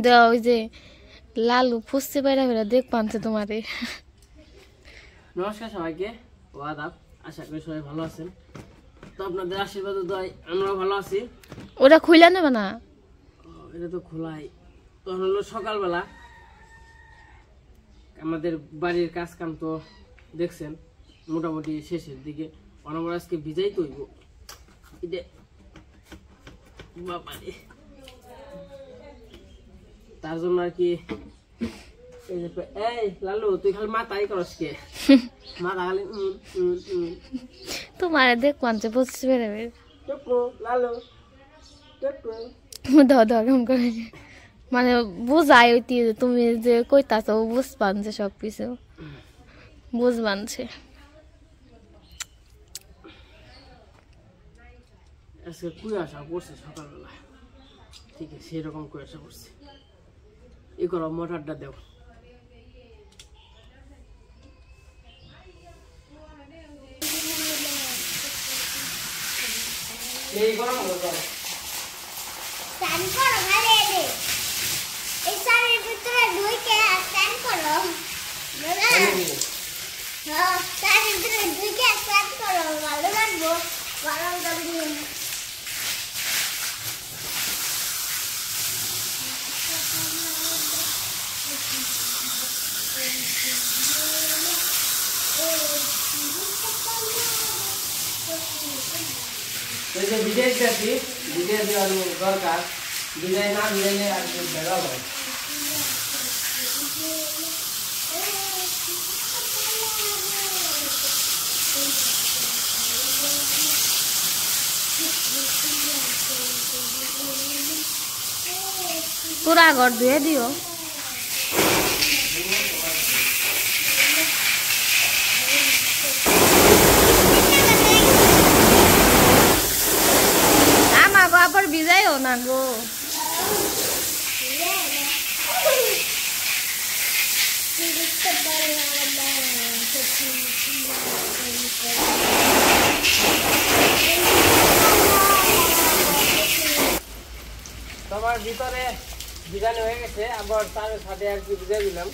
দাও ওই যে লালু ফুসতে পাইরা ফেরা দেখ পানছে তোমারে। নমস্কার সবাইকে, ও আদাব। আশা করি সবাই ভালো আছেন। তো আপনাদের আশীর্বাদ দোয়ায় আমরাও ভালো আছি। ওটা খুইলা নেবে না? এটা তো খোলাই। তখন হলো সকালবেলা, আমাদের বাড়ির কাজ কাম তো দেখছেন মোটামুটি শেষের দিকে। আমরা আজকে ভিজাই তৈব তার জন্য আর কি। এই লালু, তুই খালি মাথাই করস কে? মাথা খালি তোমারে দেখ পানছে বুঝতে পেরে লালু দাও দাও কেমন করে মানে বুঝাই ওইটি তুমি যে কইতাছ বুঝ পানছে সবকিছু বুঝ বানছে। আজকে কুয়াশা পড়ছে সকালবেলা, ঠিক আছে সেরকম কুয়াশা পড়ছে। ই করো, মোটরটা দেও। এই গরম করো, স্নান করো ভালো রে। এই সারের ভিতরে ঢুকে স্নান করো। হ্যাঁ, সারের ভিতরে ঢুকে স্নান করো, ভালো লাগবো। গরম জল দিয়ে এই যে বিদেশ যাচ্ছি, বিদেশ যাওয়ার দরকার। বিদায় না বিদাইলে আর দেখা হয়। পুরা ঘর ধুয়ে দিও। আমাগো আবার ভিজাইও না গো। তোমার ভিতরে ভিজানো হয়ে গেছে, আবার তার সাথে আর কি ভিজাই দিলাম।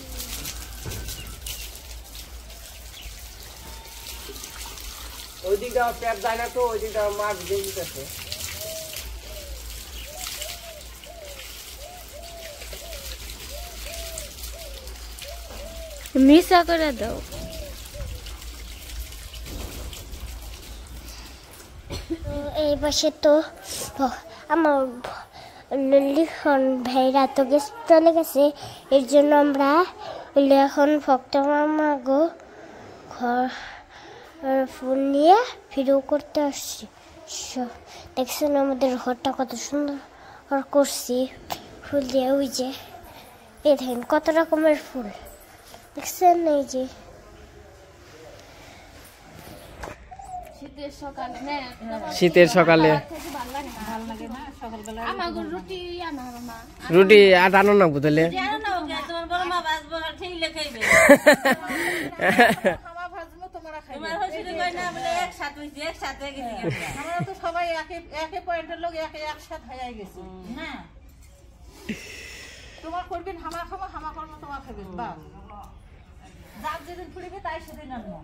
ওই দিকটা প্যাপ যায় না তো, ওই দিকটা মা ভিজে দিতেছে। মিশা করে দাও। এই পাশে তো আমার লিখন ভাইরা তো চলে গেছে, এর জন্য আমরা এখন ভক্ত মামা গো ঘর ফুল নিয়ে ভিডিও করতে আসছি। দেখছেন আমাদের ঘরটা কত সুন্দর করছি ফুল দিয়ে। ওই যে এই দেখেন কত রকমের ফুল দেখছেন। এই যে শীতের সকালে রুটি আর আনো না বুঝলে। সবাই একই পয়েন্টের লোক একসাথে হয়ে গেছে না। তোমার করবেন হামা খামা, হামা কর্ম তোমার খাবেন। বা যার যেদিন ফুড়িবে তাই সেদিন আনবো।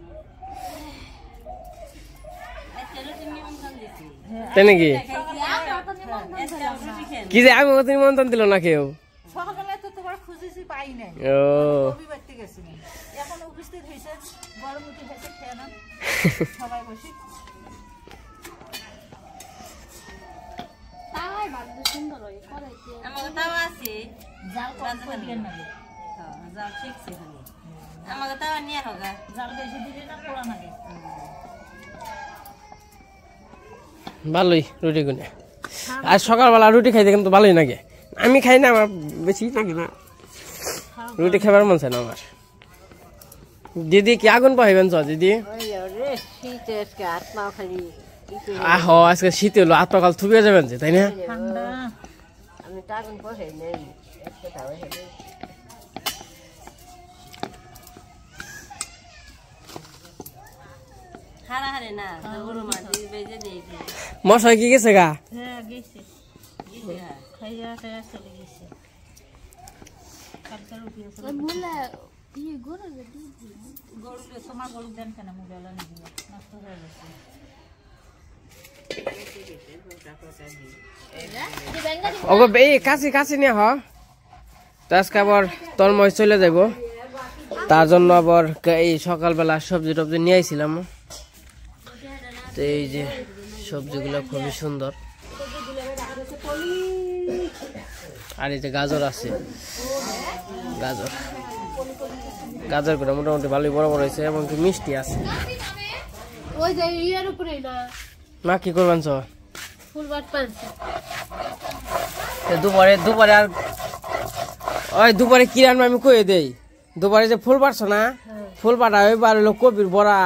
তাই নাকি? কি যে আমি ওদের নিমন্ত্রণ দিল না কেউ? সকালবেলায় তো তোমার খুঁজেছি পাই নাই। ও বাড়তে গেছি, এখন উপস্থিত হয়েছে, গরম উঠে হয়েছে, খেয়ে না সবাই বসে। ভালোই রুটি গুনে। আর সকালবেলা রুটি খাইতে কিন্তু ভালোই লাগে। আমি খাই না, আমার বেশি লাগে না রুটি খাবার মন চায় না আমার। দিদি কি আগুন পাইবেন চ দিদি? আহ আজকে শীত হলো, হাত পা কাল থুবিয়ে যাবেন যে, তাই না? মশাই কি গেছে গা? হ্যাঁ গেছে, খাইয়া চলে গেছে। কালকে রুটি আছে গরু তোমার গরু দেন কেন মুগেলা নিবি নষ্ট হয়ে গেছে ওগো এই কাছে নিয়ে হ তো আজকে আবার তন্ময় চলে যাব তার জন্য আবার এই সকালবেলা সবজি টবজি নিয়ে আইছিলাম তো এই যে সবজিগুলো খুবই সুন্দর আর এই যে গাজর আছে গাজর গুলো মোটামুটি ভালোই বড় বড় হয়েছে এবং কি মিষ্টি আছে মা কি করবেন দুপুরে আর ওই দুপুরে কি রান্না আমি কয়ে দেই দুপুরে যে ফুল পাড়ছো না ফুল পাড়া ওইবার হলো কপির বড়া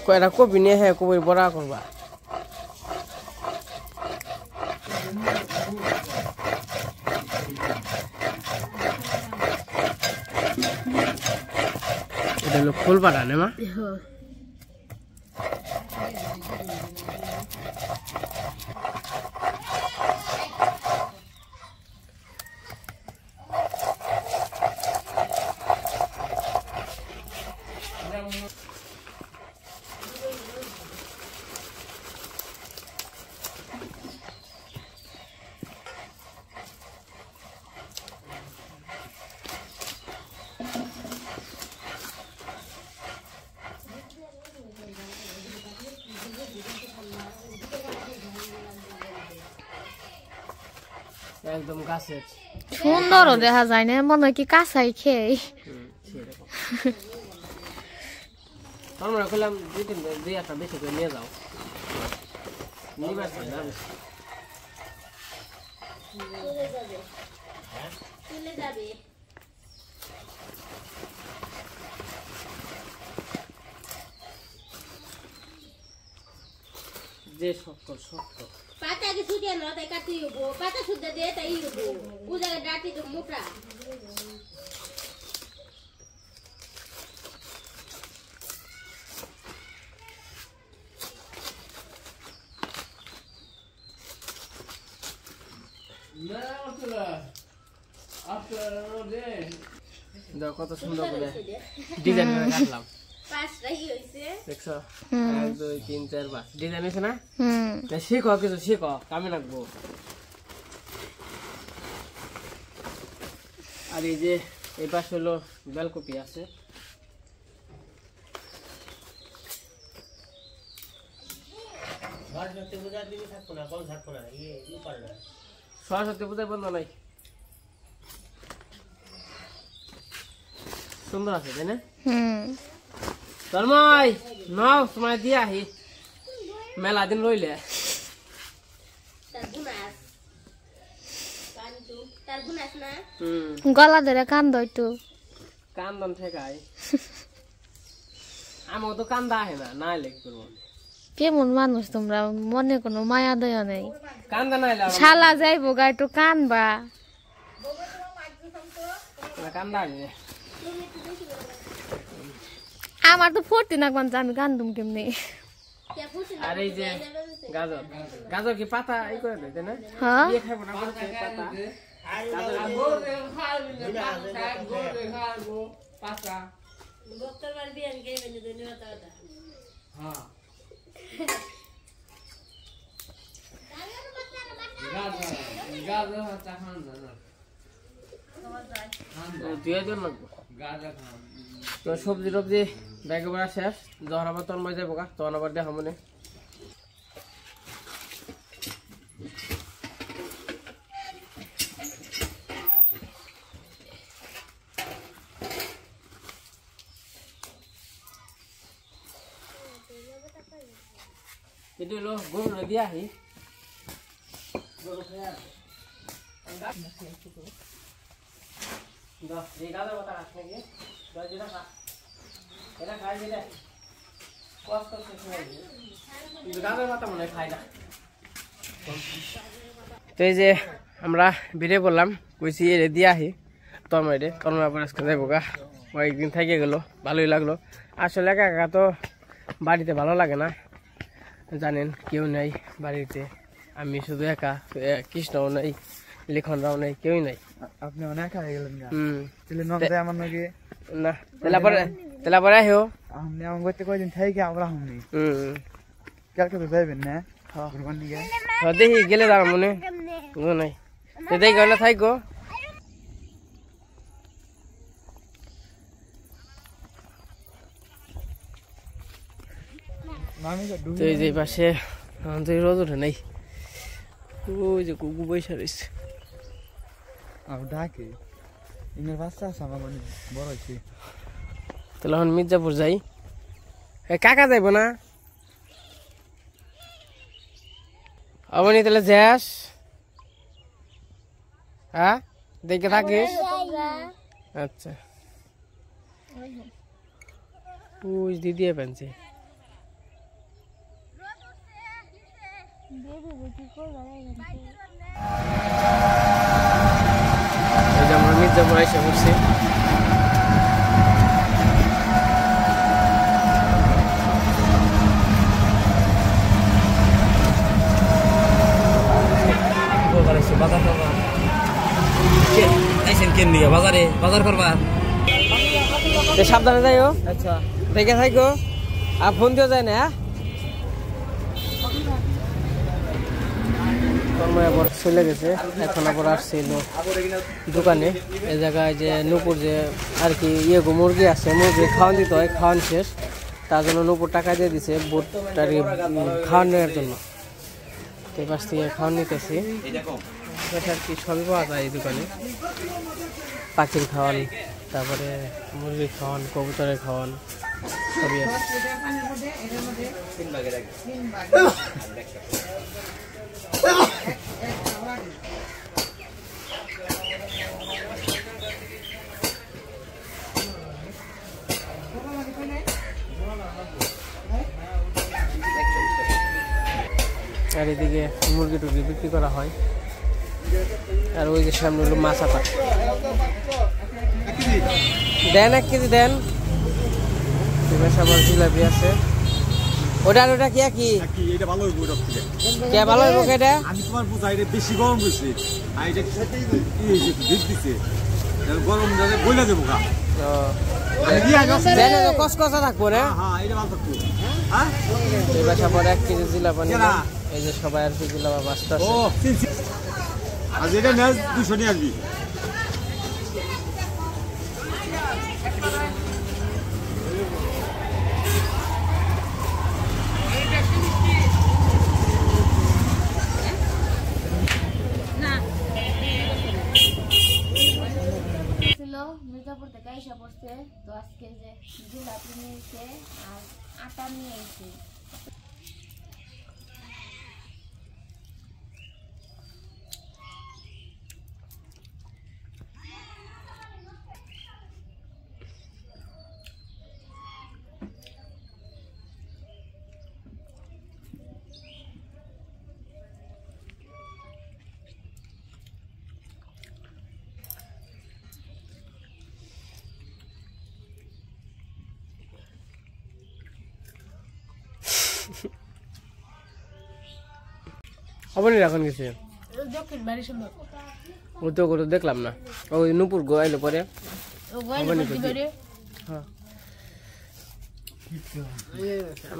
কয়টা কপি নিয়ে হ্যাঁ কপির বড়া করবা এটা হলো ফুল পাড়া না মা একদম গাছের সুন্দরও দেখা যায় না মনে হয় কি কাঁচাই খেয়ে আমরা কইলাম দুই একটা বেশি করে নিয়ে যাও যে শক্ত পাতা কি ছুটিয়ে না তাই কাটি হবো পাতা শুদ্ধ দিয়ে তাই হবো পূজা ডাটি তো মোটা কত সুন্দর করে ডিজাইন করে কাটলাম দেখছো 1 2 3 4 5 ডিজাইন হয়েছে না শিখো কিছু শিখো কামে রাখবো আর এই যে এই পাশে হলো বেলকপি আছে সরস্বতী পূজার বন্ধ নাই সুন্দর আছে তাই না তন্ময় নাও তোমায় দিয়ে আহি মেলা দিন রইলে গলা ধরে কান্দ একটু কান্দন ঠেকাই আমার তো কান্দা আহে না এলে কি করবো কেমন মানুষ তোমরা মনে কোনো মায়া দয়া নেই কান্দা নাইলে শালা যাইবো গা একটু কানবা কান্দা আহে আমার তো ফুর্তি না কোন আমি কান্দুম কেমনি আর এই যে গাজর কি পাতা এই করে দেয় না হ্যাঁ দিয়ে খাবো না পাতা তো সবজি টবজি ব্যাগে বেড়া শেষ যখন আবার তন্ময় যাবো গা তখন আবার দেখা মনে itu loh, gue udah dia sih. Gue udah lihat. Enggak, udah, di kamar mata kasih, udah jadi apa? Kita kain jadi, kuas kuas sesuai. Di kamar mata mana kain dah. তো এই যে আমরা বেরিয়ে পড়লাম কইছি এর দিয়া আহি তন্ময় আবার আজকে যাইব গা কয়েকদিন থেকে গেল ভালোই লাগলো আসলে একা একা তো বাড়িতে ভালো লাগে না জানেন কেউ নেই বাড়িতে আমি শুধু একা কৃষ্ণও নেই লিখনরাও নাই, কেউই নাই। আপনি অনেক হয়ে গেলেন না? হুম, তাহলে নন যায় আমার নাকি না তেলা পরে আহিও। আপনি আমার করতে কয়দিন থাকি আমরা হুমনি হুম, কালকে তো যাইবেন না? কুরবান দিকে দেখি গেলে তার মনে নাই দেখি গেলে থাইকো। তো এই যে পাশে রোদ ওঠে নাই, ওই যে কুকু বৈশা রয়েছে। ডাকে ইনের বাচ্চা আছে আমার মানে বড় হয়েছে। তাহলে এখন মির্জাপুর যাই। কাকা যাইব না অবনি? তাহলে যাস, হ্যাঁ দেখে থাকিস। আচ্ছা, ওই দিদি পেনছে। আমরা মির্জাপুর এসে পড়ছি। সাবধানে যাইও। আচ্ছা, দেখে থাকো আর ফোন দিও যায় না। চলে গেছে, এখন আবার আসছিল দোকানে। এই জায়গায় যে নুপুর যে আর কি মুরগি আছে, মুরগি খাওয়ান দিতে হয়, খাওয়ান শেষ, তার জন্য নুপুর টাকা দিয়ে দিছে বুট আর কি খাওয়ান নেওয়ার জন্য। তো পাশ থেকে খাওয়ান নিতেছি, আর কি সবই পাওয়া যায় এই দোকানে। পাখির খাওয়ান, তারপরে মুরগির খাওয়ান, কবুতরের খাওয়ান সবই আছে। আর এদিকে মুরগি টুরগি বিক্রি করা হয়। আর ওই যে সামনে হলো মাছ আটা। দেন 1 কেজি দেন। আবার জিলাপি আছে। ওটা ওটা কি কি এটা ভালো হইব? ওটা কে ভালো হইব? কেটা আমি তোমার বুঝাই রে, বেশি গরম হইছে। আর এটা এই যে দিক দিছে গরম দাদা বইলা দেব গা। দেন তো কসকসা থাকবো না। হ্যাঁ, এটা ভালো থাকবো। হ্যাঁ, এই বাসা পরে 1 কেজি জিলাপি নিলাম। এই যে সবাই আর কি জিলাপি বাস্তা আছে। ও আজ এটা না 200 নিয়ে আসবি। মির্জাপুর থেকে এসে পড়ছে। তো আজকে যে জিলাপি নিয়েছে আর আটা নিয়েছে। খবর নেই এখন গেছে ও তো করে দেখলাম না। ওই নুপুর গো আইলো পরে।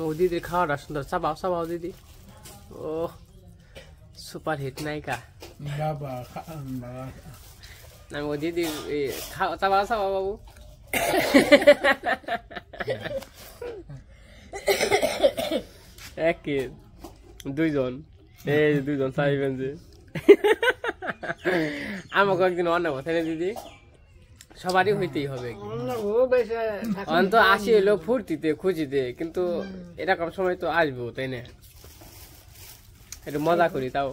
ও দিদি খাওয়াটা সুন্দর। চাবাও চাবাও দিদি। ও সুপার হিট নায়িকা। আমি ও দিদি চাবাও চাবাও বাবু। এক দুইজন, এই দুইজন চাইবেন যে আমাকে একদিন অন্য কথা না দিদি, সবারই হইতেই হবে। অন্ত আসি এলো ফুর্তিতে খুঁজিতে, কিন্তু এরকম সময় তো আসবো, তাই না? একটু মজা করি তাও।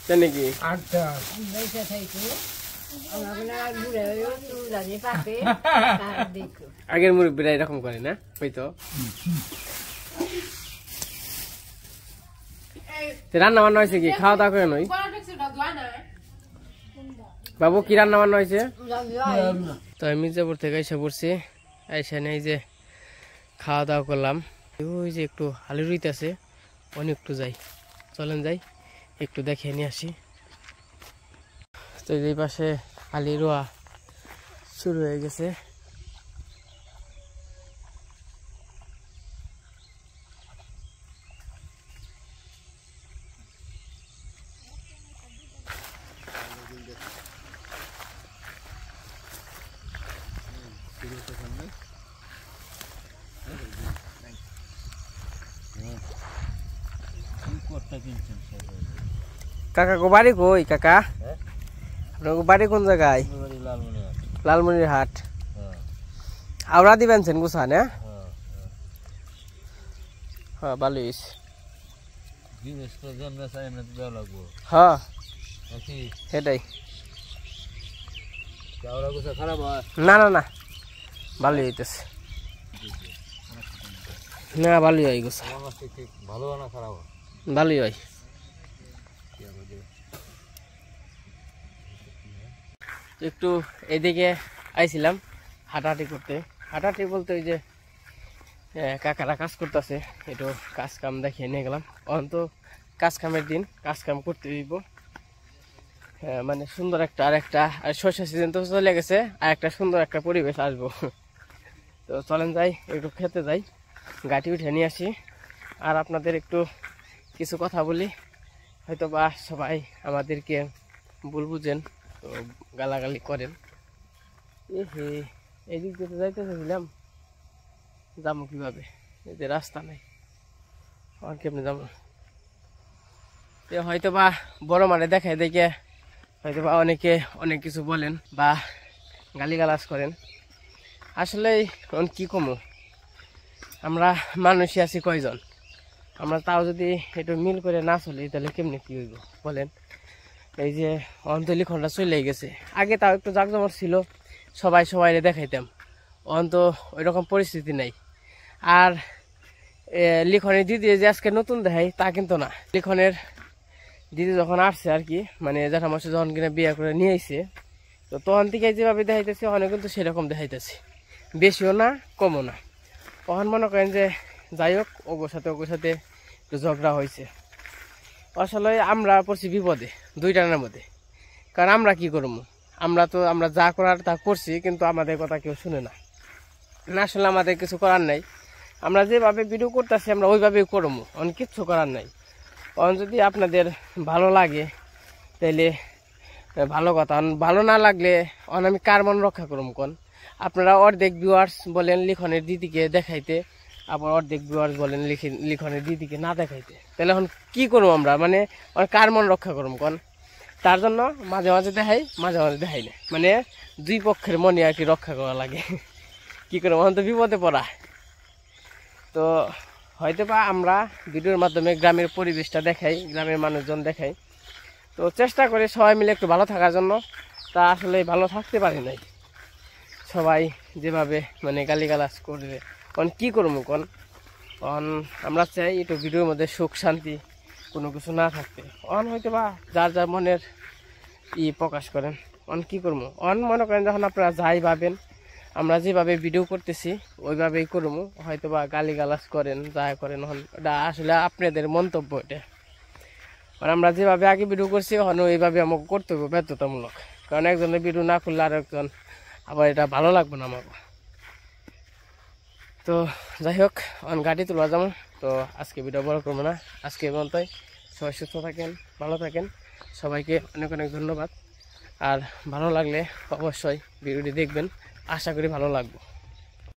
তাই নাকি? আগের মুরব্বীরা এরকম করে না হয়তো। রান্না বান্না হয়েছে কি? খাওয়া দাওয়া করে নই বাবু? কি রান্না বান্না হয়েছে? তো আমি মির্জাপুর থেকে এসে পড়ছি। এসে নেই যে খাওয়া দাওয়া করলাম। ওই যে একটু আলু রুইতেছে, অনেক একটু যাই চলেন যাই একটু দেখে নিয়ে আসি। তো এই পাশে আলি রোয়া শুরু হয়ে গেছে। কাকা গো বাড়ি কই কাকা? আপনার বাড়ি কোন জায়গায়? লালমনির হাট। আওড়া দিবেনছেন গুছান? হ্যাঁ ভালো হয়েছে। হ্যাঁ সেটাই। না না না ভালোই হইতেছে। না ভালোই হয় গোছা, ভালোই হয়। একটু এদিকে আইছিলাম হাঁটাহাঁটি করতে। হাঁটাহাঁটি বলতে ওই যে কাকারা কাজ করতেছে, একটু কাজ কাম দেখিয়ে নিয়ে গেলাম। অন্ত কাজ কামের দিন, কাজ কাম করতে দিব। মানে সুন্দর একটা আর শস্য সিজন তো চলে গেছে, আর একটা সুন্দর একটা পরিবেশ আসবো। তো চলেন যাই একটু খেতে যাই, গাড়ি উঠে নিয়ে আসি, আর আপনাদের একটু কিছু কথা বলি। হয়তো বা সবাই আমাদেরকে ভুল বুঝেন, তো গালাগালি করেন। এই দিক দিয়ে যাইতে চাইছিলাম, যাবো কিভাবে? এই যে রাস্তা নাই, আর কেমনি যাবো? হয়তো বা বড় মানে দেখায় দেখে হয়তো বা অনেকে অনেক কিছু বলেন বা গালিগালাজ করেন। আসলে কি কমো, আমরা মানুষই আছি কয়জন, আমরা তাও যদি একটু মিল করে না চলি তাহলে কেমনি কি হইব বলেন? এই যে লিখনটা চলে গেছে, আগে তাও একটু জাকজমক ছিল, সবাই সবাইরে দেখাইতাম। অন্ত ওই রকম পরিস্থিতি নাই। আর লিখনের দিদি যে আজকে নতুন দেখাই তা কিন্তু না। লিখনের দিদি যখন আসছে আর কি, মানে জ্যাঠামশাই যখন কিনা বিয়ে করে নিয়ে আইছে, তো তখন থেকে যেভাবে দেখাইতেছে অনেক কিন্তু সেরকম দেখাইতেছে, বেশিও না কমও না। তখন মনে করেন যে যাই হোক ওগোর সাথে একটু ঝগড়া হয়েছে। আসলে আমরা পড়ছি বিপদে দুইটানের মধ্যে। কারণ আমরা কি করবো, আমরা যা করার তা করছি, কিন্তু আমাদের কথা কেউ শুনে না। আসলে আমাদের কিছু করার নাই, আমরা যেভাবে ভিডিও করতেছি আমরা ওইভাবেই করবো, অনেক কিচ্ছু করার নাই। কারণ যদি আপনাদের ভালো লাগে তাইলে ভালো কথা, ভালো না লাগলে আমি কার মন রক্ষা করবো কোন? আপনারা অর্ধেক ভিউয়ার্স বলেন লিখনের দিদিকে দেখাইতে, আবার অর্ধেক ভিউয়ার্স বলেন লিখনের দিদিকে না দেখাইতে, তাহলে এখন কি করবো আমরা? মানে কার মন রক্ষা করবো কোন? তার জন্য মাঝে মাঝে দেখাই, মাঝে মাঝে দেখাই না, মানে দুই পক্ষের মনে আর কি রক্ষা করা লাগে। কি করবো, এখন তো বিপদে পড়া। তো হয়তো বা আমরা ভিডিওর মাধ্যমে গ্রামের পরিবেশটা দেখাই, গ্রামের মানুষজন দেখাই, তো চেষ্টা করি সবাই মিলে একটু ভালো থাকার জন্য। তা আসলে ভালো থাকতে পারি নাই, সবাই যেভাবে মানে গালিগালাজ করবে, কোন কি করবো কোন? আমরা চাই একটু ভিডিওর মধ্যে সুখ শান্তি কোনো কিছু না থাকতে। হয়তো বা যার যার মনের প্রকাশ করেন, কি করবো? মনে করেন যখন আপনারা যাই ভাবেন, আমরা যেভাবে ভিডিও করতেছি ওইভাবেই করবো। হয়তো বা গালিগালাজ করেন, যা করেন, এটা আসলে আপনাদের মন্তব্য। এটা আমরা যেভাবে আগে ভিডিও করছি ওইভাবে আমাকে করতে হবে বাধ্যতামূলক। কারণ একজনের ভিডিও না করলে আর একজন আবার এটা ভালো লাগবে না আমাকে। তো যাই হোক, গাড়ি তোলা যাবো। তো আজকে ভিডিও বড় করবো না, আজকে পর্যন্তই। সবাই সুস্থ থাকেন, ভালো থাকেন, সবাইকে অনেক অনেক ধন্যবাদ। আর ভালো লাগলে অবশ্যই ভিডিওটি দেখবেন, আশা করি ভালো লাগবে।